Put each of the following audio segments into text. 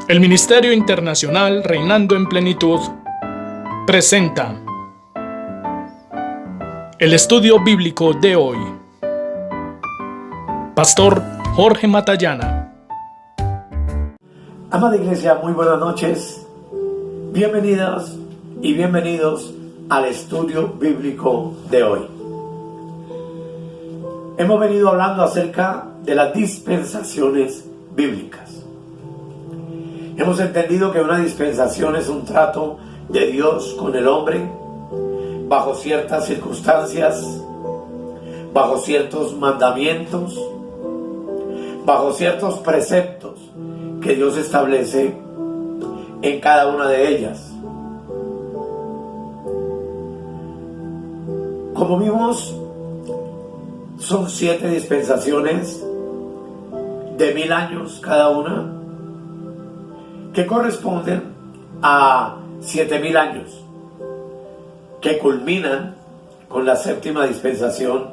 El Ministerio Internacional Reinando en Plenitud presenta el estudio bíblico de hoy. Pastor Jorge Matallana. Amada Iglesia, muy buenas noches. Bienvenidas y bienvenidos al estudio bíblico de hoy. Hemos venido hablando acerca de las dispensaciones bíblicas. Hemos entendido que una dispensación es un trato de Dios con el hombre bajo ciertas circunstancias, bajo ciertos mandamientos, bajo ciertos preceptos que Dios establece en cada una de ellas. Como vimos, son 7 dispensaciones de 1000 años cada una, que corresponden a 7000 años, que culminan con la 7ª dispensación,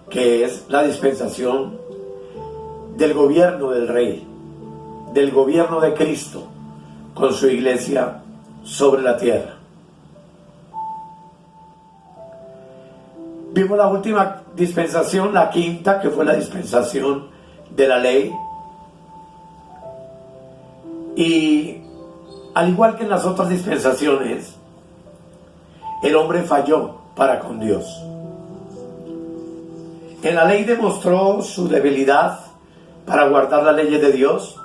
que es la dispensación del gobierno del Rey, del gobierno de Cristo con su iglesia sobre la tierra. Vimos la última dispensación, la 5ª, que fue la dispensación de la ley. Y al igual que en las otras dispensaciones, el hombre falló para con Dios. En la ley demostró su debilidad para guardar las leyes de Dios,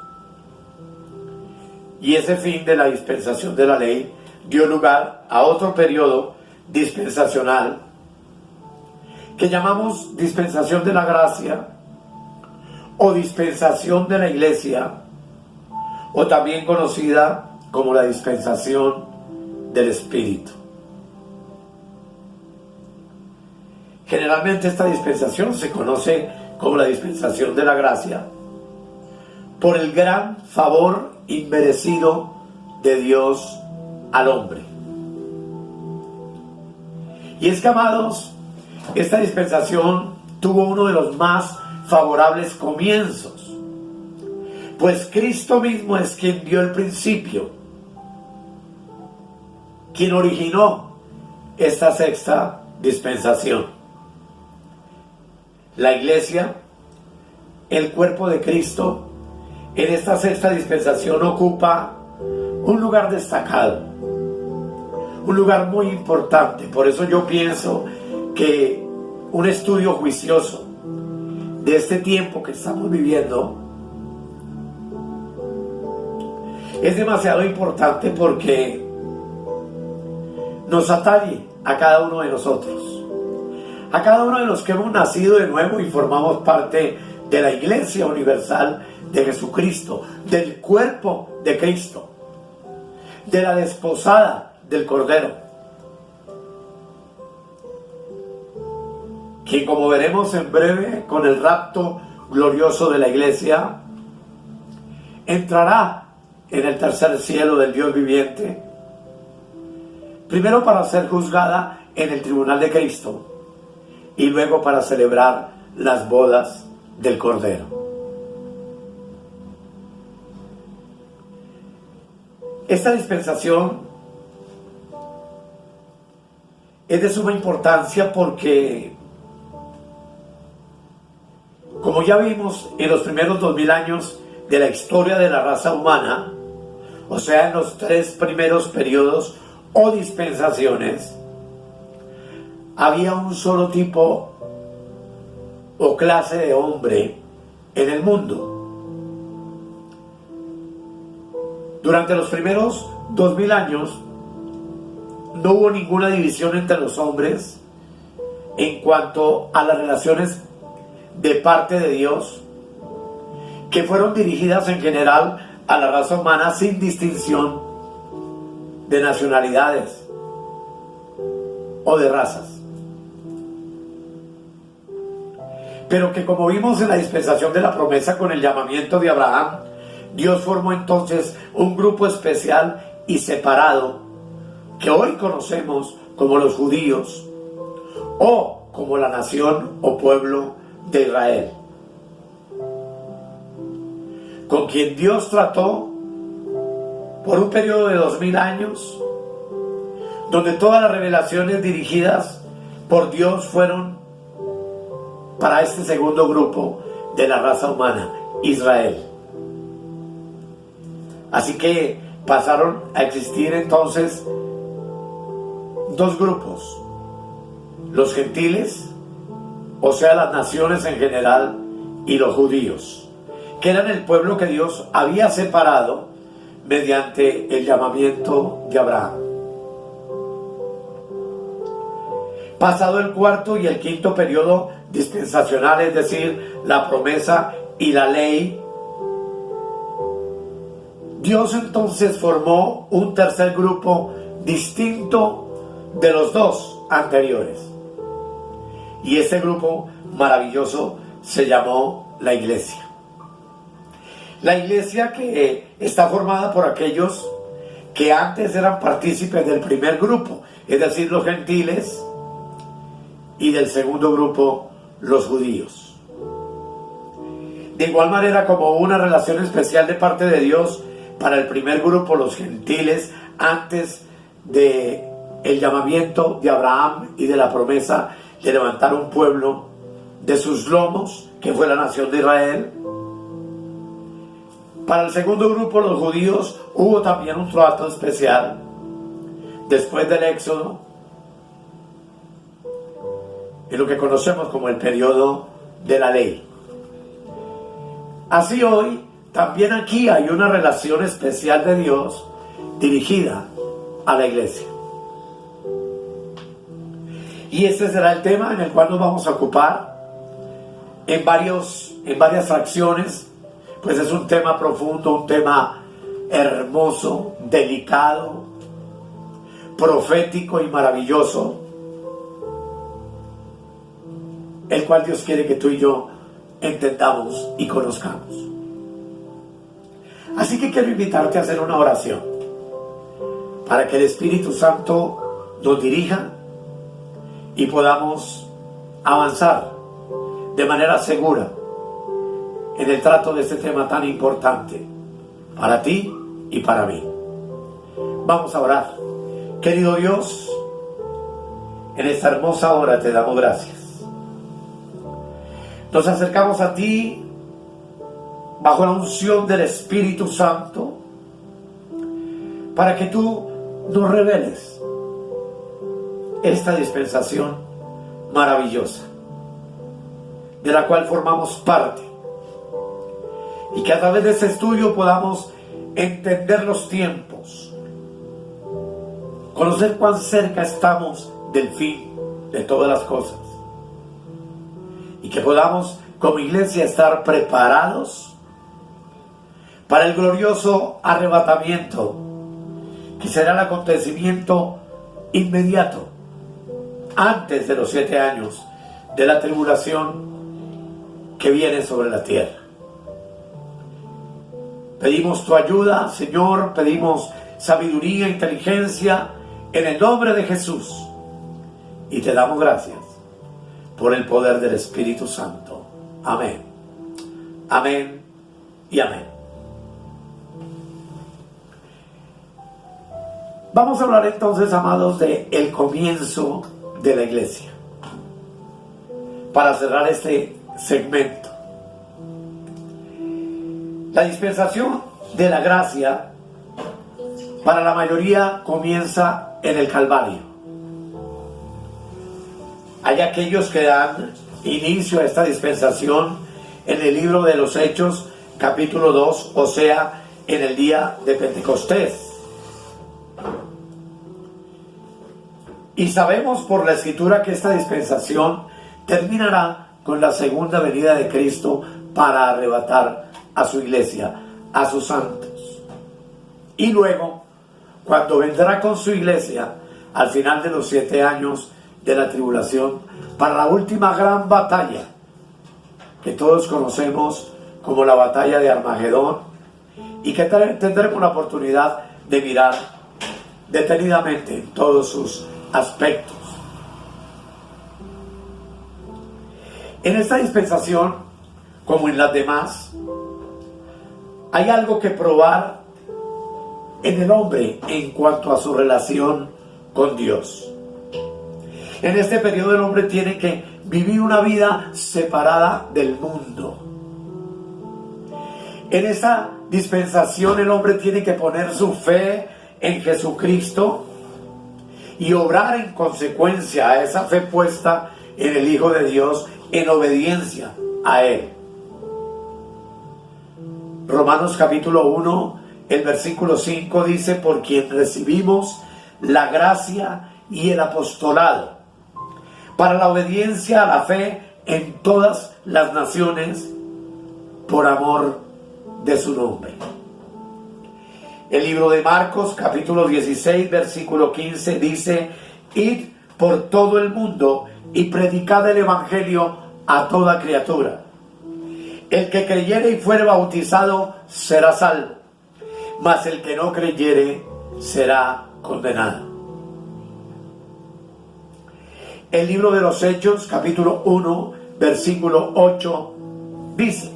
y ese fin de la dispensación de la ley dio lugar a otro periodo dispensacional que llamamos dispensación de la gracia o dispensación de la iglesia, o también conocida como la dispensación del Espíritu. Generalmente esta dispensación se conoce como la dispensación de la gracia por el gran favor inmerecido de Dios al hombre. Y es que, amados, esta dispensación tuvo uno de los más favorables comienzos, pues Cristo mismo es quien dio el principio, quien originó esta 6ª dispensación. La iglesia, el cuerpo de Cristo, en esta 6ª dispensación ocupa un lugar destacado, un lugar muy importante. Por eso yo pienso que un estudio juicioso de este tiempo que estamos viviendo es demasiado importante, porque nos atañe a cada uno de nosotros, a cada uno de los que hemos nacido de nuevo y formamos parte de la Iglesia Universal de Jesucristo, del cuerpo de Cristo, de la desposada del Cordero, que, como veremos en breve con el rapto glorioso de la Iglesia, entrará en el tercer cielo del Dios viviente, primero para ser juzgada en el tribunal de Cristo y luego para celebrar las bodas del Cordero. Esta dispensación es de suma importancia porque, como ya vimos en los primeros 2000 años de la historia de la raza humana, o sea, en los 3 primeros periodos o dispensaciones, había un solo tipo o clase de hombre en el mundo. Durante los primeros 2000 años no hubo ninguna división entre los hombres en cuanto a las relaciones de parte de Dios, que fueron dirigidas en general a la raza humana sin distinción de nacionalidades o de razas. Pero que, como vimos en la dispensación de la promesa con el llamamiento de Abraham, Dios formó entonces un grupo especial y separado que hoy conocemos como los judíos, o como la nación o pueblo de Israel, con quien Dios trató por un periodo de 2000 años, donde todas las revelaciones dirigidas por Dios fueron para este segundo grupo de la raza humana, Israel. Así que pasaron a existir entonces dos grupos: los gentiles, o sea, las naciones en general, y los judíos, que eran el pueblo que Dios había separado mediante el llamamiento de Abraham. Pasado el cuarto y el quinto periodo dispensacional, es decir, la promesa y la ley, Dios entonces formó un tercer grupo distinto de los dos anteriores. Y ese grupo maravilloso se llamó la iglesia. La iglesia que está formada por aquellos que antes eran partícipes del primer grupo, es decir, los gentiles, y del segundo grupo, los judíos. De igual manera, como una relación especial de parte de Dios para el primer grupo, los gentiles, antes de el llamamiento de Abraham y de la promesa de levantar un pueblo de sus lomos, que fue la nación de Israel. Para el segundo grupo, los judíos, hubo también un trato especial después del Éxodo, en lo que conocemos como el periodo de la ley. Así hoy, también aquí hay una relación especial de Dios dirigida a la iglesia. Y este será el tema en el cual nos vamos a ocupar en varias fracciones, pues es un tema profundo, un tema hermoso, delicado, profético y maravilloso, el cual Dios quiere que tú y yo entendamos y conozcamos. Así que quiero invitarte a hacer una oración para que el Espíritu Santo nos dirija y podamos avanzar de manera segura en el trato de este tema tan importante para ti y para mí. Vamos a orar. Querido Dios, en esta hermosa hora te damos gracias. Nos acercamos a ti bajo la unción del Espíritu Santo para que tú nos reveles esta dispensación maravillosa de la cual formamos parte, y que a través de este estudio podamos entender los tiempos, conocer cuán cerca estamos del fin de todas las cosas, y que podamos como iglesia estar preparados para el glorioso arrebatamiento, que será el acontecimiento inmediato antes de los 7 años de la tribulación que viene sobre la tierra. Pedimos tu ayuda, Señor, pedimos sabiduría, inteligencia, en el nombre de Jesús, y te damos gracias por el poder del Espíritu Santo. Amén. Amén y amén. Vamos a hablar entonces, amados, de el comienzo de la iglesia, para cerrar este segmento. La dispensación de la gracia para la mayoría comienza en el Calvario. Hay aquellos que dan inicio a esta dispensación en el libro de los Hechos, capítulo 2, o sea, en el día de Pentecostés. Y sabemos por la Escritura que esta dispensación terminará con la segunda venida de Cristo para arrebatar a su iglesia, a sus santos. Y luego, cuando vendrá con su iglesia al final de los 7 años de la tribulación, para la última gran batalla que todos conocemos como la batalla de Armagedón, y que tendremos la oportunidad de mirar detenidamente en todos sus aspectos. En esta dispensación, como en las demás, hay algo que probar en el hombre en cuanto a su relación con Dios. En este periodo el hombre tiene que vivir una vida separada del mundo. En esta dispensación el hombre tiene que poner su fe en Jesucristo y obrar en consecuencia a esa fe puesta en el Hijo de Dios, en obediencia a Él. Romanos capítulo 1, el versículo 5 dice: por quien recibimos la gracia y el apostolado para la obediencia a la fe en todas las naciones, por amor de su nombre. El libro de Marcos capítulo 16 versículo 15 dice: id por todo el mundo y predicad el evangelio a toda criatura. El que creyere y fuere bautizado será salvo, mas el que no creyere será condenado. El libro de los Hechos capítulo 1 versículo 8 dice: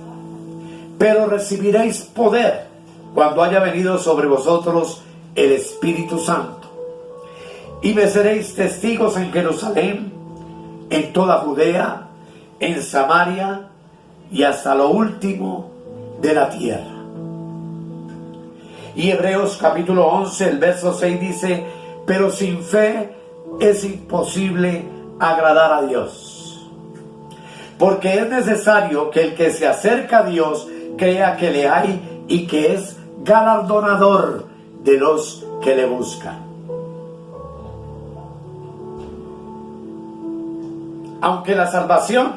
pero recibiréis poder cuando haya venido sobre vosotros el Espíritu Santo, y me seréis testigos en Jerusalén, en toda Judea, en Samaria y hasta lo último de la tierra. Y Hebreos capítulo 11, el verso 6 dice: pero sin fe es imposible agradar a Dios, porque es necesario que el que se acerca a Dios crea que le hay y que es galardonador de los que le buscan. Aunque la salvación,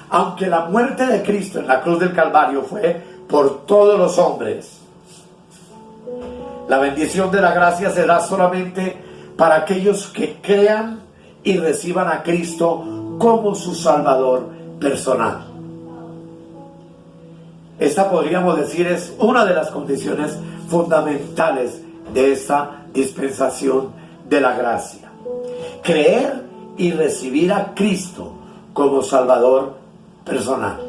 aunque la muerte de Cristo en la cruz del Calvario fue por todos los hombres, la bendición de la gracia será solamente para aquellos que crean y reciban a Cristo como su Salvador personal. Esta, podríamos decir, es una de las condiciones fundamentales de esta dispensación de la gracia: creer y recibir a Cristo como Salvador personal.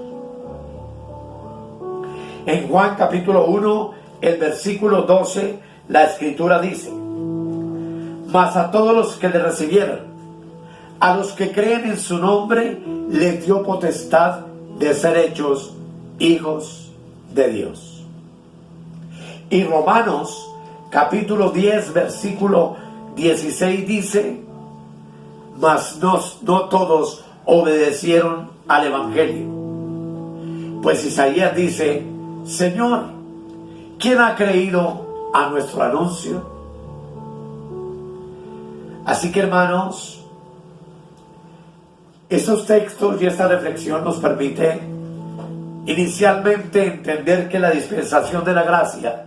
En Juan capítulo 1, el versículo 12, la Escritura dice: mas a todos los que le recibieron, a los que creen en su nombre, les dio potestad de ser hechos hijos de Dios. Y Romanos capítulo 10 versículo 16 dice: mas no todos obedecieron al evangelio, pues Isaías dice: Señor, ¿quién ha creído a nuestro anuncio? Así que, hermanos, estos textos y esta reflexión nos permite inicialmente entender que la dispensación de la gracia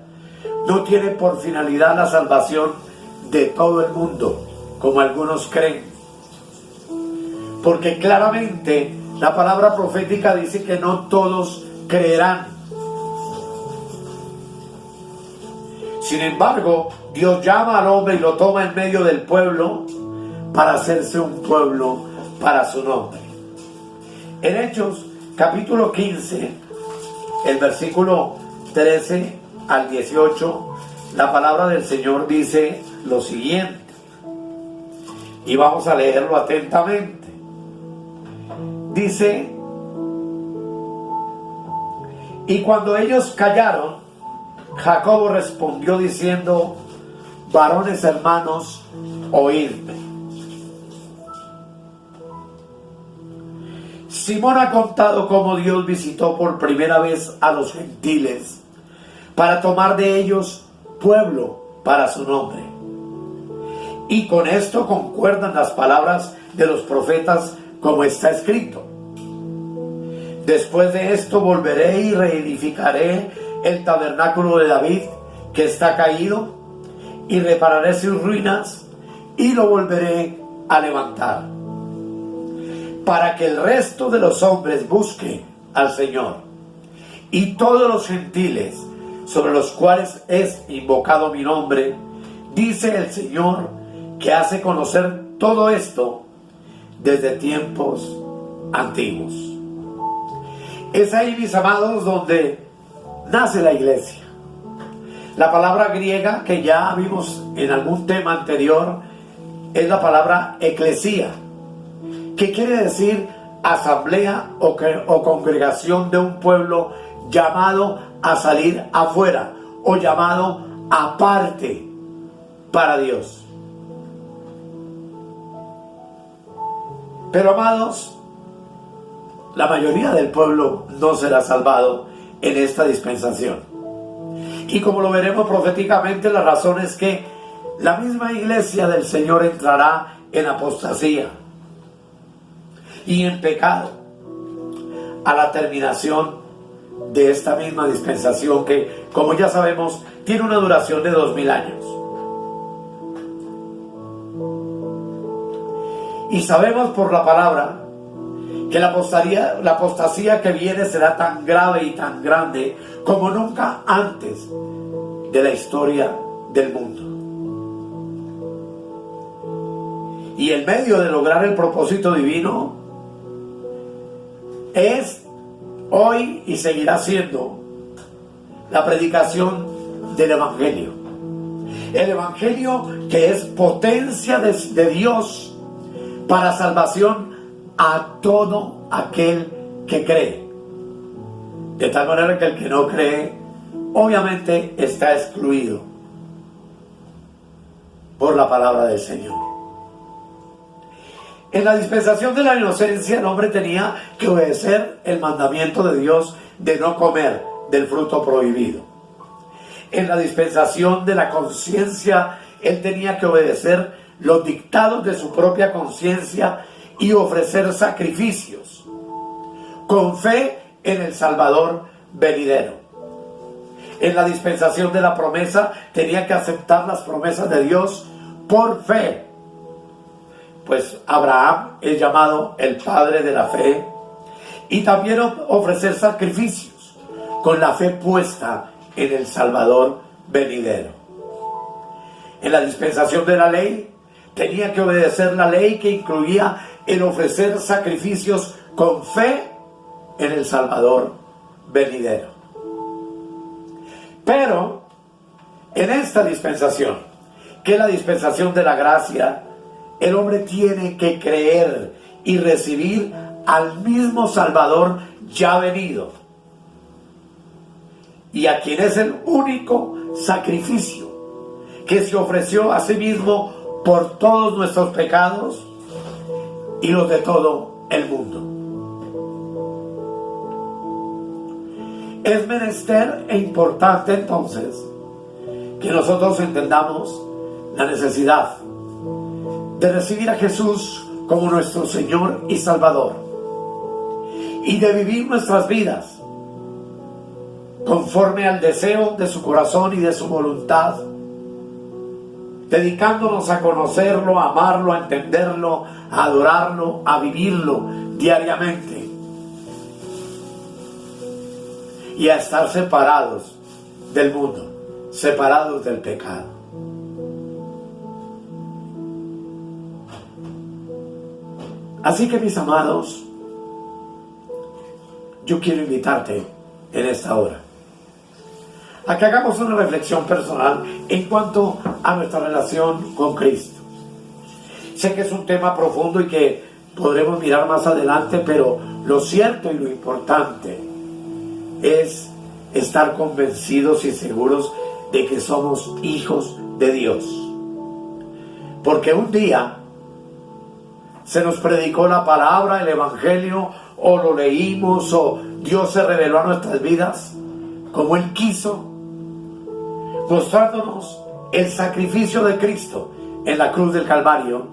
no tiene por finalidad la salvación de todo el mundo, como algunos creen, porque claramente la palabra profética dice que no todos creerán. Sin embargo, Dios llama al hombre y lo toma en medio del pueblo para hacerse un pueblo para su nombre. En Hechos capítulo 15, el versículo 13 al 18, la palabra del Señor dice lo siguiente, y vamos a leerlo atentamente. Dice: y cuando ellos callaron, Jacobo respondió diciendo: varones hermanos, oídme. Simón ha contado cómo Dios visitó por primera vez a los gentiles para tomar de ellos pueblo para su nombre. Y con esto concuerdan las palabras de los profetas, como está escrito: después de esto volveré y reedificaré el tabernáculo de David que está caído, y repararé sus ruinas y lo volveré a levantar, para que el resto de los hombres busque al Señor, y todos los gentiles sobre los cuales es invocado mi nombre, dice el Señor, que hace conocer todo esto desde tiempos antiguos. Es ahí, mis amados, donde nace la iglesia. La palabra griega que ya vimos en algún tema anterior es la palabra eclesía, que quiere decir asamblea o congregación de un pueblo llamado a salir afuera o llamado aparte para Dios. Pero amados, la mayoría del pueblo no será salvado en esta dispensación. Y como lo veremos proféticamente, la razón es que la misma iglesia del Señor entrará en apostasía y en pecado a la terminación de esta misma dispensación que, como ya sabemos, tiene una duración de 2000 años. Y sabemos por la palabra que la apostasía que viene será tan grave y tan grande como nunca antes de la historia del mundo. Y el medio de lograr el propósito divino es hoy y seguirá siendo la predicación del Evangelio. El Evangelio que es potencia de Dios para salvación a todo aquel que cree. De tal manera que el que no cree, obviamente está excluido por la palabra del Señor. En la dispensación de la inocencia, el hombre tenía que obedecer el mandamiento de Dios de no comer del fruto prohibido. En la dispensación de la conciencia, él tenía que obedecer los dictados de su propia conciencia y ofrecer sacrificios con fe en el Salvador venidero. En la dispensación de la promesa, tenía que aceptar las promesas de Dios por fe. Pues Abraham es llamado el padre de la fe, y también ofrecer sacrificios con la fe puesta en el Salvador venidero. En la dispensación de la ley, tenía que obedecer la ley que incluía el ofrecer sacrificios con fe en el Salvador venidero. Pero en esta dispensación, que es la dispensación de la gracia, el hombre tiene que creer y recibir al mismo Salvador ya venido, y a quien es el único sacrificio que se ofreció a sí mismo por todos nuestros pecados y los de todo el mundo. Es menester e importante entonces que nosotros entendamos la necesidad de recibir a Jesús como nuestro Señor y Salvador, y de vivir nuestras vidas conforme al deseo de su corazón y de su voluntad, dedicándonos a conocerlo, a amarlo, a entenderlo, a adorarlo, a vivirlo diariamente, y a estar separados del mundo, separados del pecado. Así que, mis amados, yo quiero invitarte en esta hora a que hagamos una reflexión personal en cuanto a nuestra relación con Cristo. Sé que es un tema profundo y que podremos mirar más adelante, pero lo cierto y lo importante es estar convencidos y seguros de que somos hijos de Dios. Porque un día se nos predicó la palabra, el Evangelio, o lo leímos, o Dios se reveló a nuestras vidas como Él quiso, mostrándonos el sacrificio de Cristo en la cruz del Calvario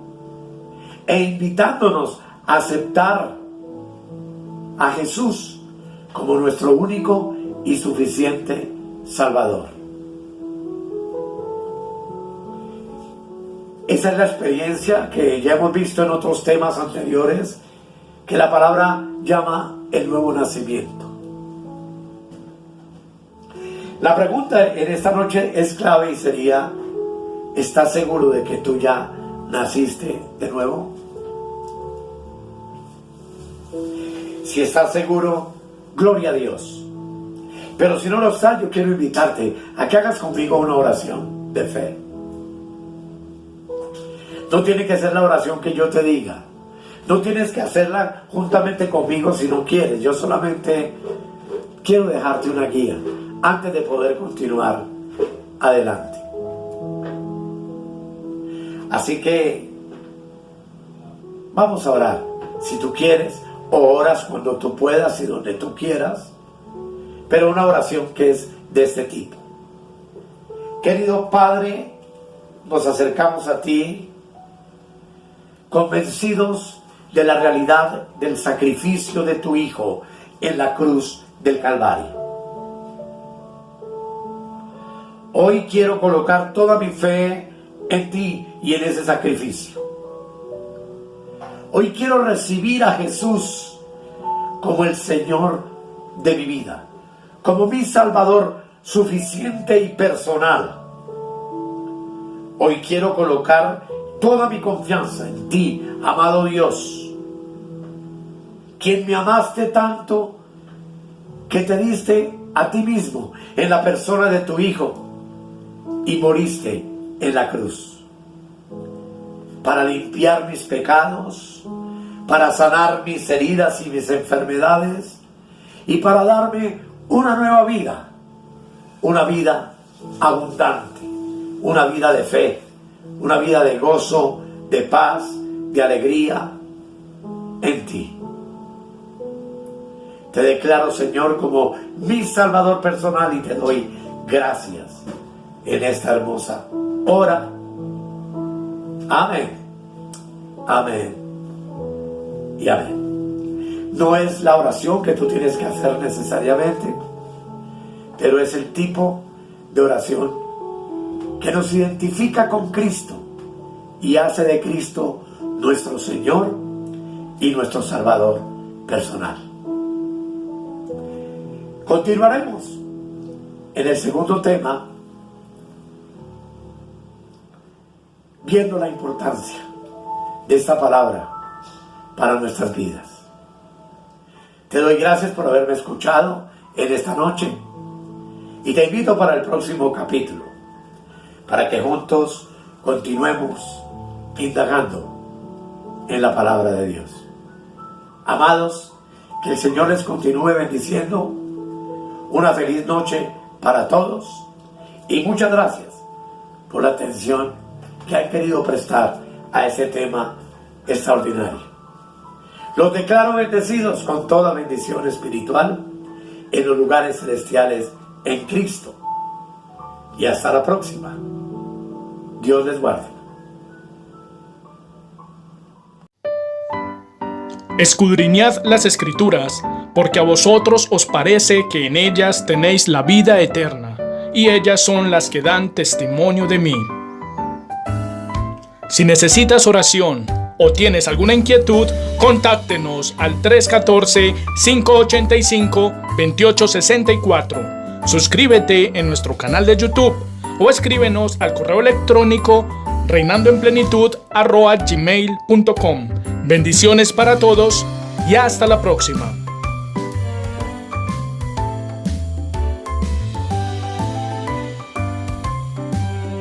e invitándonos a aceptar a Jesús como nuestro único y suficiente Salvador. Esa es la experiencia que ya hemos visto en otros temas anteriores, que la palabra llama el nuevo nacimiento. La pregunta en esta noche es clave y sería: ¿estás seguro de que tú ya naciste de nuevo? Si estás seguro, gloria a Dios. Pero si no lo estás, yo quiero invitarte a que hagas conmigo una oración de fe. No tiene que ser la oración que yo te diga. No tienes que hacerla juntamente conmigo si no quieres. Yo solamente quiero dejarte una guía antes de poder continuar adelante. Así que vamos a orar. Si tú quieres, o oras cuando tú puedas y donde tú quieras. Pero una oración que es de este tipo. Querido Padre, nos acercamos a ti convencidos de la realidad del sacrificio de tu Hijo en la cruz del Calvario. Hoy quiero colocar toda mi fe en ti y en ese sacrificio. Hoy quiero recibir a Jesús como el Señor de mi vida, como mi Salvador suficiente y personal. Hoy quiero colocar toda mi confianza en ti, amado Dios, quien me amaste tanto que te diste a ti mismo en la persona de tu Hijo y moriste en la cruz para limpiar mis pecados, para sanar mis heridas y mis enfermedades y para darme una nueva vida, una vida abundante, una vida de fe, una vida de gozo, de paz, de alegría en ti. Te declaro, Señor, como mi Salvador personal y te doy gracias en esta hermosa hora. Amén, amén y amén. No es la oración que tú tienes que hacer necesariamente, pero es el tipo de oración que nos identifica con Cristo y hace de Cristo nuestro Señor y nuestro Salvador personal. Continuaremos en el segundo tema, viendo la importancia de esta palabra para nuestras vidas. Te doy gracias por haberme escuchado en esta noche y te invito para el próximo capítulo, para que juntos continuemos indagando en la palabra de Dios. Amados, que el Señor les continúe bendiciendo. Una feliz noche para todos y muchas gracias por la atención que han querido prestar a este tema extraordinario. Los declaro bendecidos con toda bendición espiritual en los lugares celestiales en Cristo. Y hasta la próxima. Dios les guarde. Escudriñad las Escrituras, porque a vosotros os parece que en ellas tenéis la vida eterna, y ellas son las que dan testimonio de mí. Si necesitas oración o tienes alguna inquietud, contáctenos al 314-585-2864. Suscríbete en nuestro canal de YouTube o escríbenos al correo electrónico reinandoenplenitud@gmail.com. Bendiciones para todos y hasta la próxima.